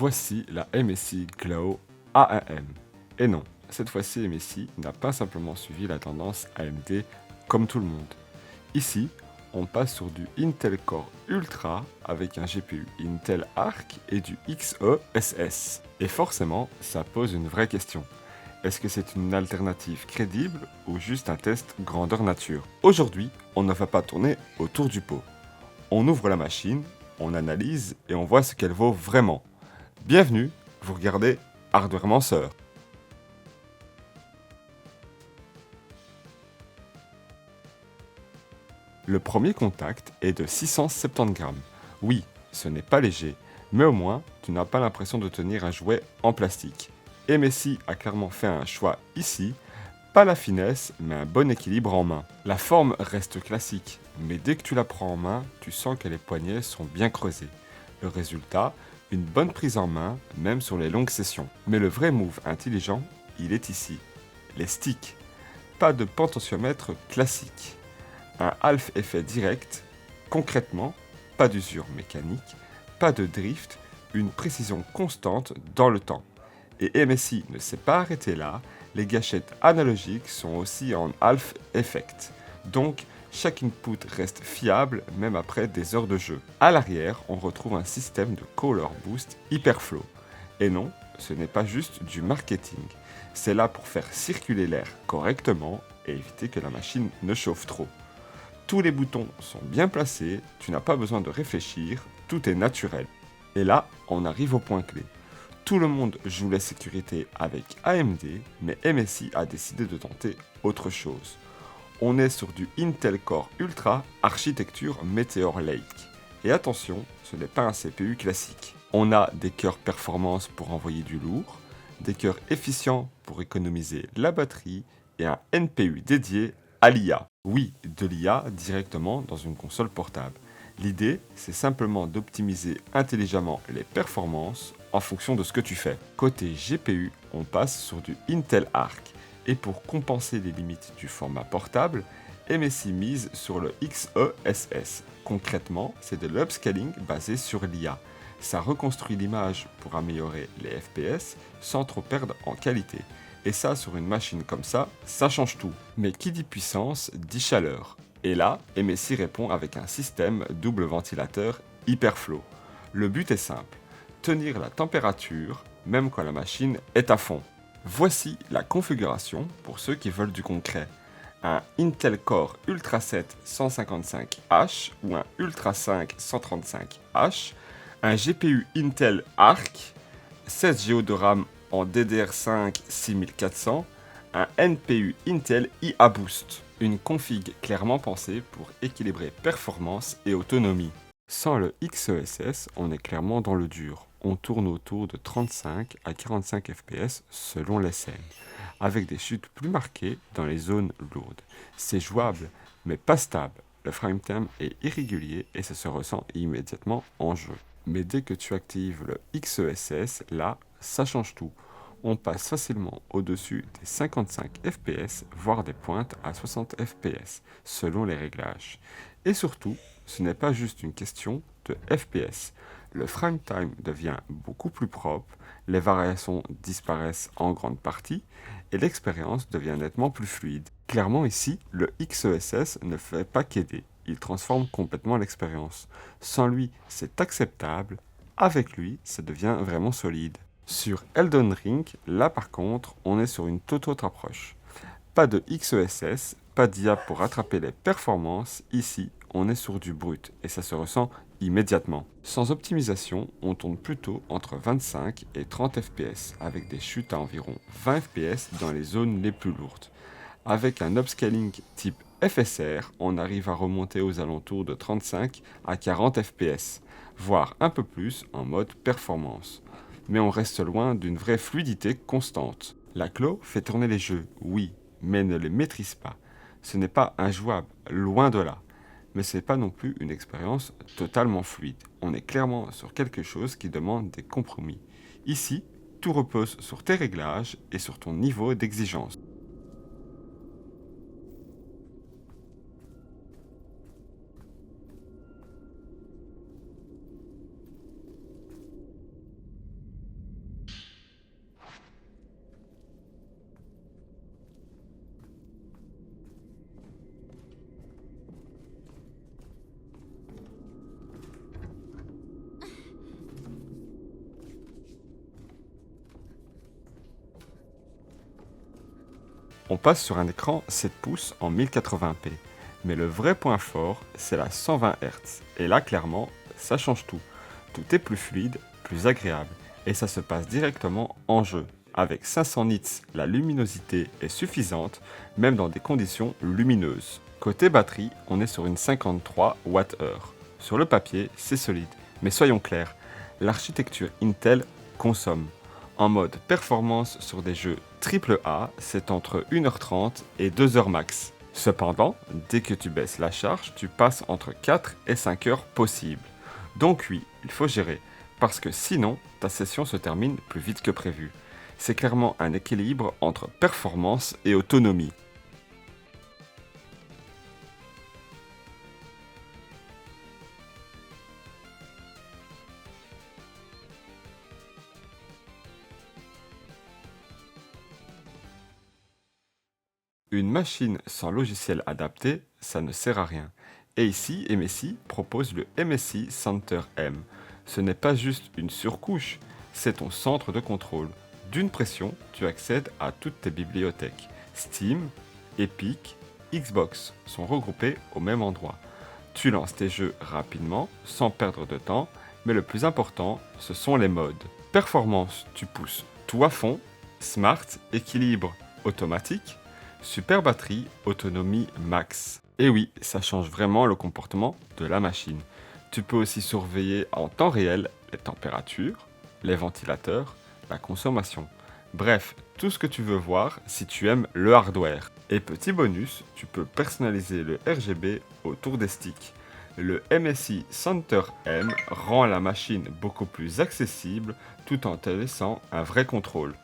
Voici la MSI Glow AAM. Et non, cette fois-ci MSI n'a pas simplement suivi la tendance AMD comme tout le monde. Ici, on passe sur du Intel Core Ultra avec un GPU Intel Arc et du XeSS. Et forcément, ça pose une vraie question. Est-ce que c'est une alternative crédible ou juste un test grandeur nature? Aujourd'hui, on ne va pas tourner autour du pot. On ouvre la machine, on analyse et on voit ce qu'elle vaut vraiment. Bienvenue, vous regardez Hardware Manceur. Le premier contact est de 670 grammes. Oui, ce n'est pas léger, mais au moins, tu n'as pas l'impression de tenir un jouet en plastique. Et Messi a clairement fait un choix ici, pas la finesse, mais un bon équilibre en main. La forme reste classique, mais dès que tu la prends en main, tu sens que les poignets sont bien creusés. Le résultat, une bonne prise en main, même sur les longues sessions. Mais le vrai move intelligent, il est ici. Les sticks. Pas de potentiomètre classique. Un half effet direct, concrètement, pas d'usure mécanique, pas de drift, une précision constante dans le temps. Et MSI ne s'est pas arrêté là, les gâchettes analogiques sont aussi en half effect. Donc, chaque input reste fiable même après des heures de jeu. À l'arrière, on retrouve un système de Cooler Boost Hyperflow. Et non, ce n'est pas juste du marketing. C'est là pour faire circuler l'air correctement et éviter que la machine ne chauffe trop. Tous les boutons sont bien placés, tu n'as pas besoin de réfléchir, tout est naturel. Et là, on arrive au point clé. Tout le monde joue la sécurité avec AMD, mais MSI a décidé de tenter autre chose. On est sur du Intel Core Ultra architecture Meteor Lake. Et attention, ce n'est pas un CPU classique. On a des cœurs performance pour envoyer du lourd, des cœurs efficients pour économiser la batterie et un NPU dédié à l'IA. Oui, de l'IA directement dans une console portable. L'idée, c'est simplement d'optimiser intelligemment les performances en fonction de ce que tu fais. Côté GPU, on passe sur du Intel Arc. Et pour compenser les limites du format portable, MSI mise sur le XeSS. Concrètement, c'est de l'upscaling basé sur l'IA. Ça reconstruit l'image pour améliorer les FPS sans trop perdre en qualité. Et ça, sur une machine comme ça change tout. Mais qui dit puissance, dit chaleur. Et là, MSI répond avec un système double ventilateur Hyperflow. Le but est simple, tenir la température même quand la machine est à fond. Voici la configuration pour ceux qui veulent du concret. Un Intel Core Ultra 7 155H ou un Ultra 5 135H, un GPU Intel Arc, 16 Go de RAM en DDR5 6400, un NPU Intel IA Boost. Une config clairement pensée pour équilibrer performance et autonomie. Sans le XeSS, on est clairement dans le dur. On tourne autour de 35 à 45 fps selon les scènes, avec des chutes plus marquées dans les zones lourdes. C'est jouable, mais pas stable. Le frame time est irrégulier et ça se ressent immédiatement en jeu. Mais dès que tu actives le XeSS, là, ça change tout. On passe facilement au-dessus des 55 fps, voire des pointes à 60 fps, selon les réglages. Et surtout, ce n'est pas juste une question de FPS. Le frame time devient beaucoup plus propre, les variations disparaissent en grande partie et l'expérience devient nettement plus fluide. Clairement ici, le XeSS ne fait pas qu'aider, il transforme complètement l'expérience. Sans lui, c'est acceptable, avec lui, ça devient vraiment solide. Sur Elden Ring, là par contre, on est sur une toute autre approche. Pas de XeSS, pas d'IA pour rattraper les performances, ici on est sur du brut et ça se ressent immédiatement. Sans optimisation, on tourne plutôt entre 25 et 30 fps avec des chutes à environ 20 fps dans les zones les plus lourdes. Avec un upscaling type FSR, on arrive à remonter aux alentours de 35 à 40 fps, voire un peu plus en mode performance. Mais on reste loin d'une vraie fluidité constante. La Clo fait tourner les jeux, oui, mais ne les maîtrise pas. Ce n'est pas injouable, loin de là. Mais ce n'est pas non plus une expérience totalement fluide. On est clairement sur quelque chose qui demande des compromis. Ici, tout repose sur tes réglages et sur ton niveau d'exigence. On passe sur un écran 7 pouces en 1080p. Mais le vrai point fort, c'est la 120 Hz. Et là, clairement, ça change tout. Tout est plus fluide, plus agréable. Et ça se passe directement en jeu. Avec 500 nits, la luminosité est suffisante, même dans des conditions lumineuses. Côté batterie, on est sur une 53 Wh. Sur le papier, c'est solide. Mais soyons clairs, l'architecture Intel consomme. En mode performance sur des jeux AAA, c'est entre 1h30 et 2h max. Cependant, dès que tu baisses la charge, tu passes entre 4 et 5 heures possibles. Donc oui, il faut gérer, parce que sinon, ta session se termine plus vite que prévu. C'est clairement un équilibre entre performance et autonomie. Une machine sans logiciel adapté, ça ne sert à rien. Et ici, MSI propose le MSI Center M. Ce n'est pas juste une surcouche, c'est ton centre de contrôle. D'une pression, tu accèdes à toutes tes bibliothèques. Steam, Epic, Xbox sont regroupés au même endroit. Tu lances tes jeux rapidement, sans perdre de temps, mais le plus important, ce sont les modes. Performance, tu pousses tout à fond. Smart, équilibre, automatique. Super batterie, autonomie max. Et oui, ça change vraiment le comportement de la machine. Tu peux aussi surveiller en temps réel les températures, les ventilateurs, la consommation. Bref, tout ce que tu veux voir si tu aimes le hardware. Et petit bonus, tu peux personnaliser le RGB autour des sticks. Le MSI Center M rend la machine beaucoup plus accessible tout en te laissant un vrai contrôle.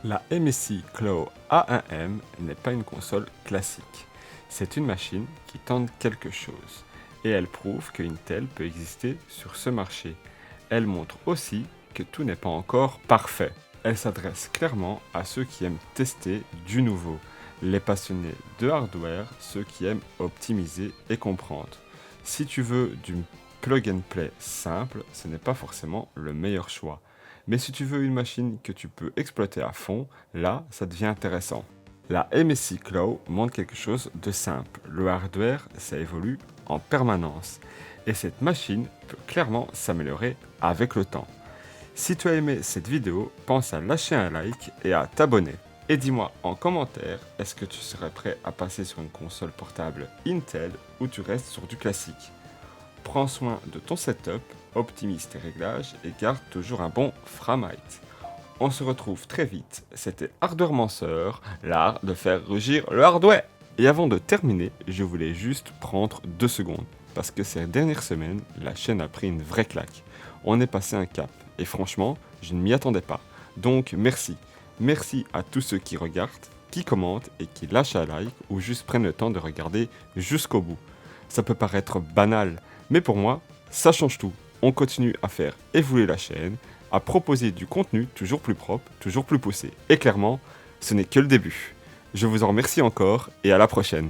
La MSI Claw A1M n'est pas une console classique. C'est une machine qui tente quelque chose. et elle prouve que Intel peut exister sur ce marché. Elle montre aussi que tout n'est pas encore parfait. Elle s'adresse clairement à ceux qui aiment tester du nouveau, les passionnés de hardware, ceux qui aiment optimiser et comprendre. Si tu veux du plug and play simple, ce n'est pas forcément le meilleur choix. Mais si tu veux une machine que tu peux exploiter à fond, là, ça devient intéressant. La MSI Cloud montre quelque chose de simple. Le hardware, ça évolue en permanence. Et cette machine peut clairement s'améliorer avec le temps. Si tu as aimé cette vidéo, pense à lâcher un like et à t'abonner. Et dis-moi en commentaire, est-ce que tu serais prêt à passer sur une console portable Intel ou tu restes sur du classique? Prends soin de ton setup, optimise tes réglages et garde toujours un bon framerate. On se retrouve très vite, c'était Hardware Manceur, l'art de faire rugir le hardware. Et avant de terminer, je voulais juste prendre 2 secondes, parce que ces dernières semaines, la chaîne a pris une vraie claque. On est passé un cap, et franchement, je ne m'y attendais pas. Donc merci. Merci à tous ceux qui regardent, qui commentent et qui lâchent un like ou juste prennent le temps de regarder jusqu'au bout. Ça peut paraître banal, mais pour moi, ça change tout. On continue à faire évoluer la chaîne, à proposer du contenu toujours plus propre, toujours plus poussé. Et clairement, ce n'est que le début. Je vous en remercie encore et à la prochaine.